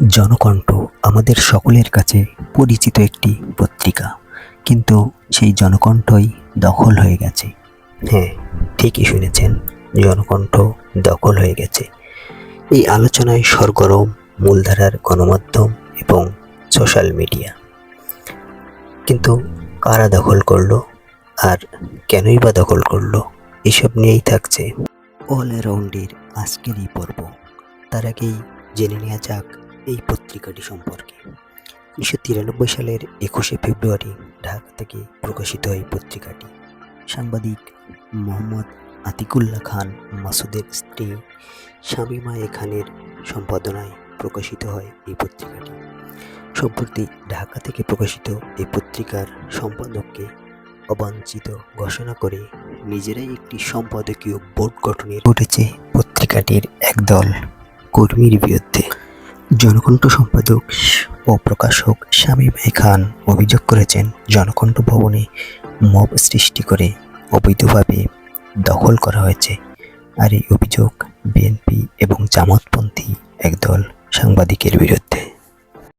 জনকণ্ঠ আমাদের সকলের কাছে পরিচিত একটি পত্রিকা, কিন্তু সেই জনকণ্ঠই দখল হয়ে গেছে। হ্যাঁ, ঠিকই শুনেছেন, জনকণ্ঠ দখল হয়ে গেছে। এই আলোচনায় সরগরম মূলধারার গণমাধ্যম এবং সোশ্যাল মিডিয়া। কিন্তু কারা দখল করলো আর কেনই বা দখল করলো, এসব নিয়েই থাকছে অলরাউন্ডের আজকের এই পর্ব। তার আগেই জেনে নেওয়া যাক এই পত্রিকাটি সম্পর্কে। 1993 সালের 21শে ফেব্রুয়ারি ঢাকা থেকে প্রকাশিত হয় পত্রিকাটি। সাংবাদিক মোহাম্মদ আতিকুল্লাহ খান মাসুদের স্ত্রী শামীমা খানের সম্পাদনায় প্রকাশিত হয় এই পত্রিকাটি। সম্প্রতি ঢাকা থেকে প্রকাশিত এই পত্রিকার সম্পাদককে অবাঞ্ছিত ঘোষণা করে নিজেরাই একটি সম্পাদকীয় বোর্ড গঠনের ঘটেছে পত্রিকাটির একদল কর্মীর বিরুদ্ধে। জনকণ্ঠ সম্পাদক ও প্রকাশক শামীমা খান অভিযোগ করেছেন, জনকণ্ঠ ভবনে মব সৃষ্টি করে অবৈধভাবে দখল করা হয়েছে। আর এই অভিযোগ বিএনপি এবং জামাতপন্থী একদল সাংবাদিকের বিরুদ্ধে।